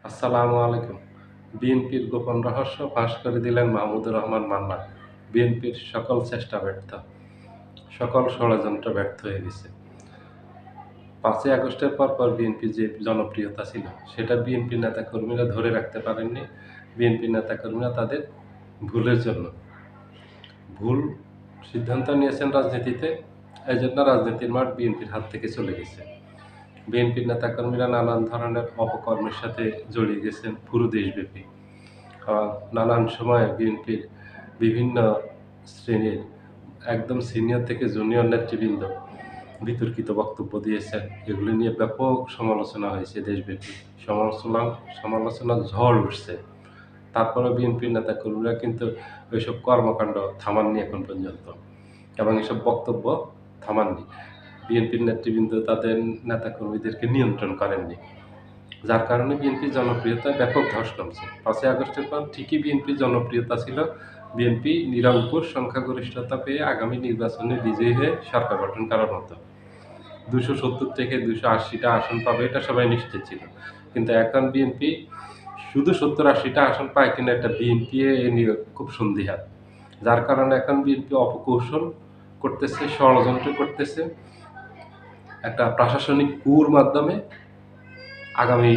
আসসালামু আলাইকুম। বিএনপির গোপন রহস্য ফাঁস করে দিলেন মাহমুদুর রহমান মান্না। বিএনপির সকল চেষ্টা ব্যর্থ। সকল ষড়যন্ত্র ব্যর্থ হয়ে গেছে। ৫ই আগস্টের পরপর বিএনপির যে জনপ্রিয়তা ছিল, সেটা বিএনপির নেতাকর্মীরা ধরে রাখতে পারেননি। বিএনপির নেতাকর্মীরা তাদের ভুলের জন্য ভুল সিদ্ধান্ত নিয়েছেন রাজনীতিতে। এজন্য রাজনীতির মাঠ বিএনপির হাত থেকে চলে গেছে। বিএনপির নেতাকর্মীরা নানান ধরনের অপকর্মের সাথে জড়িয়ে গেছেন পুরো দেশব্যাপী। আ নানান সময়ে বিএনপির বিভিন্ন শ্রেণীর একদম সিনিয়র থেকে জুনিয়র নেতৃবৃন্দ বিতর্কিত বক্তব্য দিয়েছেন। এগুলো নিয়ে ব্যাপক সমালোচনা হয়েছে দেশব্যাপী। সমালোচনার ঝড় উঠছে। তারপরেও বিএনপির নেতাকর্মীরা কিন্তু ওইসব কর্মকাণ্ড থামাননি এখন পর্যন্ত এবং এসব বক্তব্য থামাননি। বিএনপির নেতৃবৃন্দ তাদের নেতাকর্মীদেরকে নিয়ন্ত্রণ করেননি। যার কারণে বিএনপির জনপ্রিয়তায় ব্যাপক ধস নামছে। ৫ই আগস্টের পর ঠিকই বিএনপির জনপ্রিয়তা ছিল। বিএনপি নিরঙ্কুশ সংখ্যাগরিষ্ঠতা পেয়ে আগামী নির্বাচনে বিজয়ী হয়ে সরকার গঠন করার মতো। ২৭০ থেকে ২৮০ টা আসন পাবে এটা সবাই নিশ্চিত ছিল। কিন্তু এখন বিএনপি শুধু ৭০-৮০ টা আসন পায় কিনা এটা বিএনপি এ নিয়ে খুব সন্দিহান। যার কারণে এখন বিএনপি অপকৌশল করতেছে, ষড়যন্ত্র করতেছে। একটা প্রশাসনিক কুর মাধ্যমে আগামী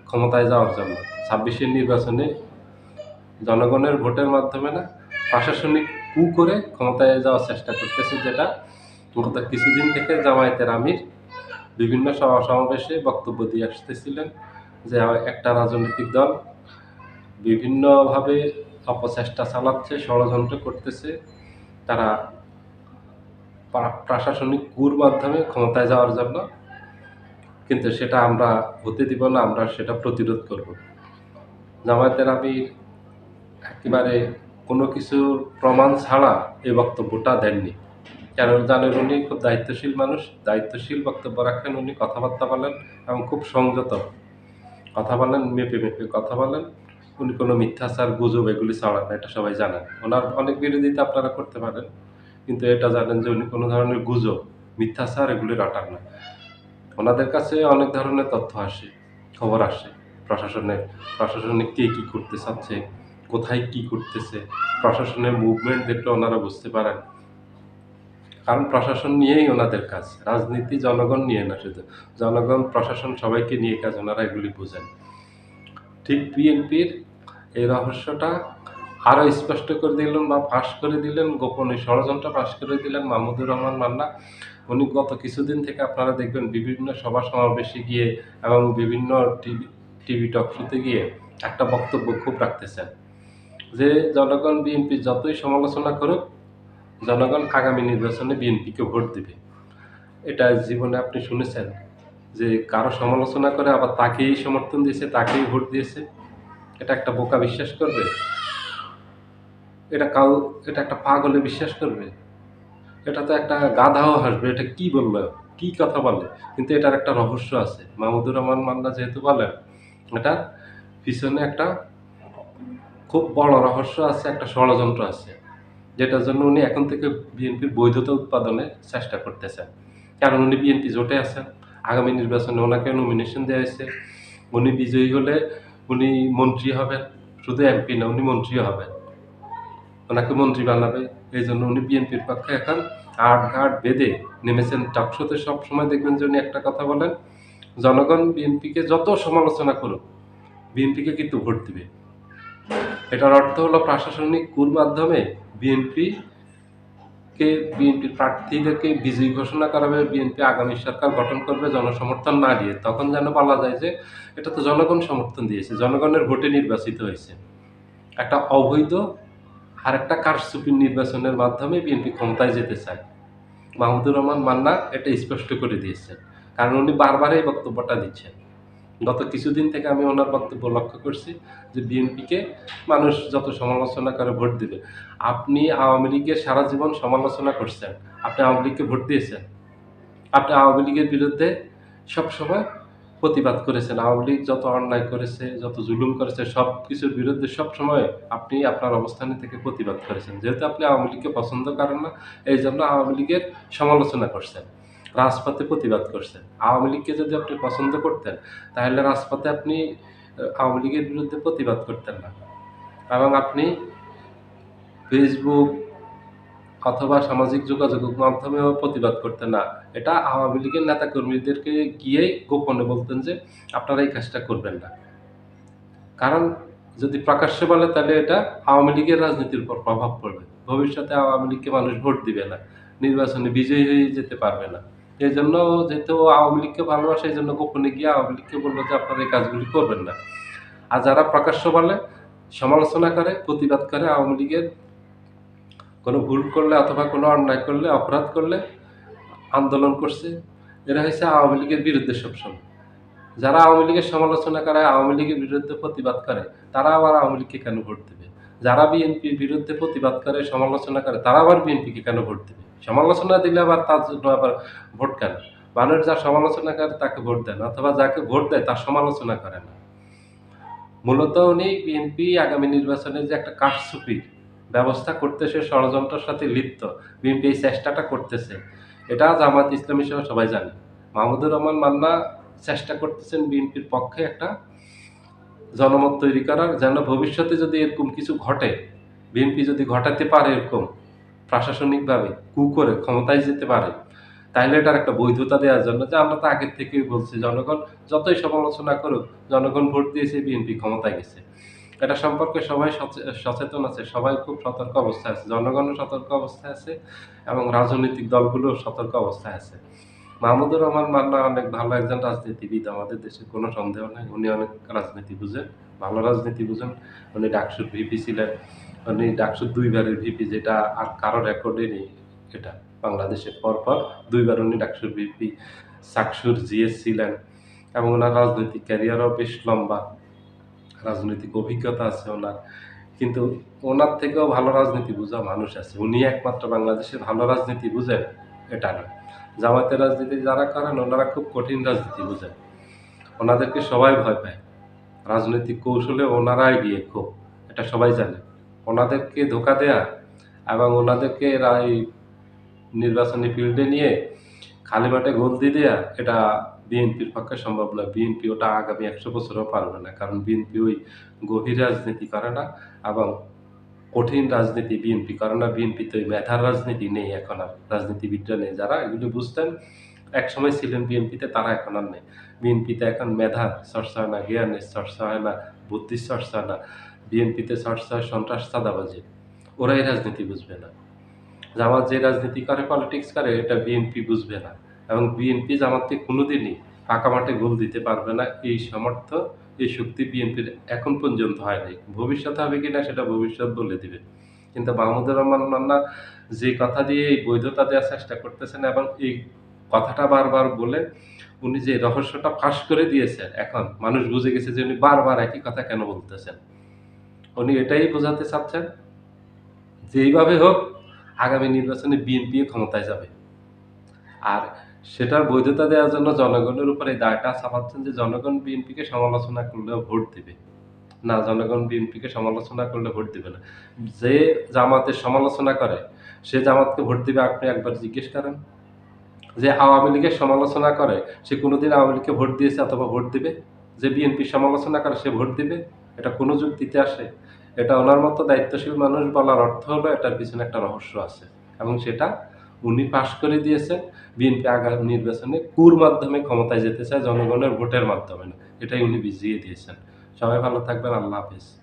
ক্ষমতায় যাওয়ার জন্য ২৬-এর নির্বাচনে জনগণের ভোটের মাধ্যমে না, প্রশাসনিক কু করে ক্ষমতায় যাওয়ার চেষ্টা করতেছে, যেটা গত কিছুদিন থেকে জামায়াতের আমির বিভিন্ন সভা-সমাবেশে বক্তব্য দিয়ে আসতেছিলেন যে, একটা রাজনৈতিক দল বিভিন্নভাবে অপচেষ্টা চালাচ্ছে, ষড়যন্ত্র করতেছে। তারা প্রশাসনিক কুর মাধ্যমে ক্ষমতায় যাওয়ার জন্য। কিন্তু সেটা আমরা হতে দিব না, আমরা সেটা প্রতিরোধ করব। জামায়াতের আমির একেবারে কোনো কিছুর প্রমাণ ছাড়া এই বক্তব্যটা দেননি। কারণ জানেন উনি খুব দায়িত্বশীল মানুষ, দায়িত্বশীল বক্তব্য রাখেন উনি, কথাবার্তা বলেন এবং খুব সংযত কথা বলেন, মেপে কথা বলেন। উনি কোনো মিথ্যাচার, গুজব এগুলি ছড়ান না, এটা সবাই জানেন। ওনার অনেক বিরোধিতা আপনারা করতে পারেন, কিন্তু এটা জানেন যে উনি কোনো ধরনের গুজব, মিথ্যাচার এগুলি রটান না। ওনাদের কাছে অনেক ধরনের তথ্য আসে, খবর আসে। প্রশাসনে কে কি করতে চাচ্ছে, কোথায় কি করতেছে, প্রশাসনের মুভমেন্ট দেখলে ওনারা বুঝতে পারেন। কারণ প্রশাসন নিয়েই ওনাদের কাজ। রাজনীতি জনগণ নিয়ে না শুধু। জনগণ, প্রশাসন সবাইকে নিয়ে কাজ, ওনারা এগুলি বোঝেন। ঠিক বিএনপির এই রহস্যটা আরও স্পষ্ট করে দিলেন বা ফাঁস করে দিলেন, গোপন এই ষড়যন্ত্র ফাঁস করে দিলেন মাহমুদুর রহমান মান্না। উনি গত কিছুদিন থেকে আপনারা দেখবেন বিভিন্ন সভা-সমাবেশে গিয়ে এবং বিভিন্ন টিভি টক শোতে গিয়ে একটা বক্তব্য খুব রাখতেছেন যে, জনগণ বিএনপির যতই সমালোচনা করুক, জনগণ আগামী নির্বাচনে বিএনপিকে ভোট দিবে। এটা জীবনে আপনি শুনেছেন যে কারো সমালোচনা করে আবার তাকেই সমর্থন দিয়েছে, তাকেই ভোট দিয়েছে? এটা একটা বোকা বিশ্বাস করবে? এটা কাউ এটা একটা পাগলে বিশ্বাস করবে? এটা তো একটা গাধাও হাসবে। এটা কি বলল? কি কথা বলে? কিন্তু এটার একটা রহস্য আছে। মাহমুদুর রহমান মান্না যেহেতু বলেন, এটার পিছনে একটা খুব বড় রহস্য আছে, একটা ষড়যন্ত্র আছে। যেটার জন্য উনি এখন থেকে বিএনপির বৈধতা উৎপাদনের চেষ্টা করতেছেন। কারণ উনি বিএনপি জোটে আছেন। আগামী নির্বাচনে ওনাকে নমিনেশন দেয়া হয়েছে। উনি বিজয়ী হলে উনি মন্ত্রী হবেন। শুধু এমপি না, উনি মন্ত্রীও হবেন। ওনাকে মন্ত্রী বানাবে। এইজন্য উনি বিএনপির পক্ষে এখন আট-ঘাট বেঁধে নেমেছেন। টকশোতে সবসময় দেখবেন যে উনি একটা কথা বলেন, জনগণ বিএনপিকে যত সমালোচনা করুক, বিএনপিকে কিন্তু ভোট দিবে। এটার অর্থ হলো প্রশাসনিক কুর মাধ্যমে বিএনপির প্রার্থীদেরকে বিজয়ী ঘোষণা করাবে, বিএনপি আগামী সরকার গঠন করবে জনসমর্থন না দিয়ে। তখন যেন বলা যায় যে এটা তো জনগণ সমর্থন দিয়েছে, জনগণের ভোটে নির্বাচিত হয়েছে। একটা অবৈধ আরেকটা কারচুপির নির্বাচনের মাধ্যমে বিএনপি ক্ষমতায় যেতে চায়। মাহমুদুর রহমান মান্না এটা স্পষ্ট করে দিয়েছেন। কারণ উনি বারবার এই বক্তব্যটা দিচ্ছেন। গত কিছুদিন থেকে আমি ওনার বক্তব্য লক্ষ্য করছি যে বিএনপিকে মানুষ যত সমালোচনা করে ভোট দিবে। আপনি আওয়ামী লীগের সারা জীবন সমালোচনা করছেন। আপনি আওয়ামী লীগকে ভোট দিয়েছেন? আপনি আওয়ামী লীগের বিরুদ্ধে সবসময় প্রতিবাদ করেছেন। আওয়ামী লীগ যত অন্যায় করেছে, যত জুলুম করেছে, সবকিছুর বিরুদ্ধে সবসময় আপনি আপনার অবস্থানে থেকে প্রতিবাদ করেছেন। যেহেতু আপনি আওয়ামী লীগকে পছন্দ করেন না, এইজন্য আওয়ামী লীগের সমালোচনা করছেন। রাজপথে প্রতিবাদ করছেন। আওয়ামী লীগকে যদি আপনি পছন্দ করতেন, তাহলে রাজপথে আপনি আওয়ামী লীগের বিরুদ্ধে প্রতিবাদ করতেন না। এবং আপনি ফেসবুক অথবা সামাজিক যোগাযোগ মাধ্যমেও প্রতিবাদ করতেন না। এটা আওয়ামী লীগের নেতাকর্মীদেরকে গিয়েই গোপনে বলতেন যে, "আপনারা এই কাজটা করবেন না।" কারণ যদি প্রকাশ্যে বলে তাহলে এটা আওয়ামী লীগের রাজনীতির উপর প্রভাব পড়বে। ভবিষ্যতে আওয়ামী লীগকে মানুষ ভোট দিবে না। নির্বাচনে বিজয়ী হয়ে যেতে পারবে না। এজন্য যেহেতু ও আওয়ামী লীগকে ভালোবাসে এজন্য গোপনে গিয়ে আওয়ামী লীগকে বলল যে, "আপনারা এই কাজগুলি করবেন না।" আর যারা প্রকাশ্য বলে, সমালোচনা করে, প্রতিবাদ করে আওয়ামী লীগের কোনো ভুল করলে অথবা কোনো অন্যায় করলে, অপরাধ করলে আন্দোলন করছে, এরা হইছে আওয়ামী লীগের বিরুদ্ধে সবসময়। যারা আওয়ামী লীগের সমালোচনা করে, আওয়ামী লীগের বিরুদ্ধে প্রতিবাদ করে, তারা আবার আওয়ামী লীগকে কেন ভোট দেবে? যারা বিএনপির বিরুদ্ধে প্রতিবাদ করে, সমালোচনা করে, তারা আবার বিএনপিকে কেন ভোট দেবে? সমালোচনা দিলে আবার তার জন্য আবার ভোট কেন? মানুষ যার সমালোচনা করে তাকে ভোট দেন অথবা যাকে ভোট দেয় তার সমালোচনা করে না। মূলত উনি বিএনপি আগামী নির্বাচনে যে একটা কারচুপির ব্যবস্থা করতেছে, ষড়যন্ত্রের সাথে লিপ্ত। বিএনপি এই চেষ্টাটা করতেছে। এটা জামায়াত ইসলামী সহ সবাই জানে। মাহমুদুর রহমান মান্না চেষ্টা করতেছেন বিএনপির পক্ষে একটা জনমত তৈরি করার, যেন ভবিষ্যতে যদি এরকম কিছু ঘটে, বিএনপি যদি ঘটাতে পারে এরকম প্রশাসনিকভাবে করে ক্ষমতায় যেতে পারে, তাইলে এটার একটা বৈধতা দেওয়ার জন্য যে আমরা তো আগের থেকেই বলছি জনগণ যতই সমালোচনা করুক, জনগণ ভোট দিয়েছে বিএনপি ক্ষমতায় গেছে। এটা সম্পর্কে সবাই সচেতন আছে, সবাই খুব সতর্ক অবস্থায় আছে। জনগণও সতর্ক অবস্থায় আছে এবং রাজনৈতিক দলগুলোও সতর্ক অবস্থায় আছে। মাহমুদুর রহমান মান্না অনেক ভালো একজন রাজনীতিবিদ, আমাদের দেশে কোনো সন্দেহ নাই। উনি অনেক রাজনীতি বুঝেন, ভালো রাজনীতি বুঝেন। উনি ডাকসুর ভিপি ছিলেন। উনি ডাকসুর ২ বারের ভিপি, যেটা আর কারো রেকর্ডে নেই এটা। বাংলাদেশে পরপর ২ বার উনি ডাকসুর ভিপি, চাকসুর জিএস ছিলেন এবং উনার রাজনৈতিক ক্যারিয়ারও বেশ লম্বা। রাজনৈতিক অভিজ্ঞতা আছে ওনার। কিন্তু ওনার থেকেও ভালো রাজনীতি বুঝা মানুষ আছে। উনি একমাত্র বাংলাদেশে ভালো রাজনীতি বুঝেন, এটা না। জামায়াতের রাজনীতি যারা করেন ওনারা খুব কঠিন রাজনীতি বুঝেন। ওনাদেরকে সবাই ভয় পায়। রাজনৈতিক কৌশলে ওনারা এগিয়ে খুব। এটা সবাই জানে। ওনাদেরকে ধোঁকা দেয়া এবং ওনাদেরকে এই নির্বাচনী ফিল্ডে নিয়ে খালি মাঠে গোল দিয়ে দেয়া, এটা বিএনপির পক্ষে সম্ভব না। বিএনপি ওটা আগামী ১০০ বছরেও পারবে না। কারণ বিএনপি ওই গভীর রাজনীতি করে না এবং কঠিন রাজনীতি বিএনপি করে না। বিএনপিতে ওই মেধার রাজনীতি নেই এখন আর। রাজনীতিবিদরা নেই। যারা এগুলো বুঝতেন, একসময় ছিলেন বিএনপিতে, তারা এখন আর নেই। বিএনপিতে এখন মেধার চর্চা হয় না, জ্ঞানের চর্চা হয় না, বুদ্ধির চর্চা হয় না। বিএনপিতে চর্চা হয় সন্ত্রাস, চাঁদাবাজি। ওরা এই রাজনীতি বুঝবে না। জামাত যে রাজনীতি করে, পলিটিক্স করে, এটা বিএনপি বুঝবে না। এবং বিএনপি জামাতকে কোনোদিনই ফাঁকা মাঠে গোল দিতে পারবে না। এই সামর্থ্য, এই শক্তি বিএনপির এখন পর্যন্ত হয় নাই। ভবিষ্যতে হবে কিনা সেটা ভবিষ্যৎ বলে দিবে। কিন্তু মাহমুদুর রহমান মান্না যে কথা দিয়ে এই বৈধতা দেওয়ার চেষ্টা করতেছেন এবং এই কথাটা বারবার বলে উনি যে রহস্যটা ফাঁস করে দিয়েছেন, এখন মানুষ বুঝে গেছে যে উনি বারবার একই কথা কেন বলতেছেন। উনি এটাই বোঝাতে চাচ্ছেন যে এইভাবে হোক আগামী নির্বাচনে বিএনপি ক্ষমতায় যাবে। আর সেটার বৈধতা দেওয়ার জন্য জনগণের উপর এই দায়টা চাপাচ্ছেন যে জনগণ বিএনপিকে সমালোচনা করলেও ভোট দিবে। না, জনগণ বিএনপিকে সমালোচনা করলে ভোট দিবে না। যে জামাতের সমালোচনা করে সে জামাতকে ভোট দিবে, আপনি একবার জিজ্ঞেস করেন। যে আওয়ামী লীগের সমালোচনা করে সে কোনোদিন আওয়ামী লীগকে ভোট দিয়েছে অথবা ভোট দিবে? যে বিএনপির সমালোচনা করে সে ভোট দিবে? এটা কোন যুক্তিতে আসে? এটা ওনার মতো দায়িত্বশীল মানুষ বলার অর্থ হলো এটার পিছনে একটা রহস্য আছে এবং সেটা উনি পাস করে দিয়েছেন। বিএনপি আগামী নির্বাচনে মাধ্যমে ক্ষমতায় যেতে চায়, জনগণের ভোটের মাধ্যমে না। এটাই উনি বুঝিয়ে দিয়েছেন। সবাই ভালো থাকবেন। আল্লাহ হাফেজ।